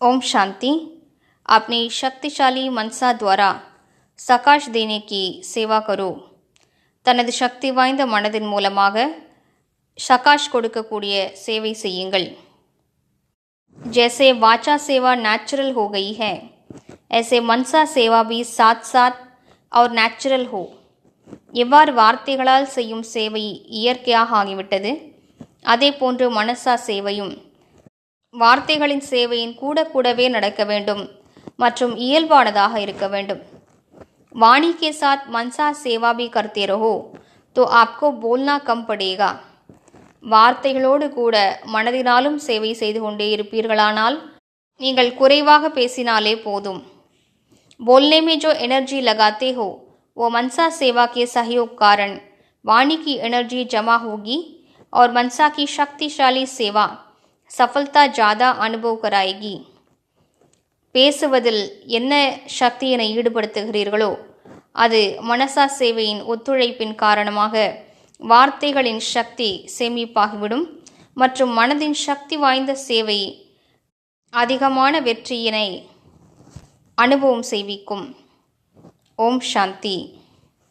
ओम शांति। अपनी शक्तिशाली मनसा द्वारा सकाश देने की सेवा करो। தனது சக்தி வாய்ந்த மனதின் மூலமாக சகாஷ் கொடுக்கக்கூடிய சேவை செய்யுங்கள். जैसे वाचा सेवा नेचुरल हो गई है, ऐसे मनसा सेवा भी साथ साथ और நேச்சுரல் हो. எவ்வாறு வார்த்தைகளால் செய்யும் சேவை இயற்கையாக ஆகிவிட்டது, அதே போன்று மனசா சேவையும் வார்த்தைகளின் சேவையின் கூட கூடவே நடக்க வேண்டும் மற்றும் இயல்பானதாக இருக்க வேண்டும். वाणी के साथ मनसा सेवा भी करते रहो तो आपको बोलना कम पड़ेगा. வார்த்தைகளோடு கூட மனதினாலும் சேவை செய்து கொண்டே இருப்பீர்களானால் நீங்கள் குறைவாக பேசினாலே போதும். बोलने में जो एनर्जी लगाते हो वो मनसा सेवा के सहयोग कारण वाणी की एनर्जी जमा होगी और मनसा की शक्तिशाली सेवा सफलता ज़्यादा अनुभव कराएगी. பேசுவதில் என்ன சக்தியினை ஈடுபடுத்துகிறீர்களோ அது மனசா சேவையின் ஒத்துழைப்பின் காரணமாக வார்த்தைகளின் சக்தி சேமிப்பாகிவிடும் மற்றும் மனதின் சக்தி வாய்ந்த சேவை அதிகமான வெற்றியினை அனுபவம் செய்விக்கும். ஓம் சாந்தி.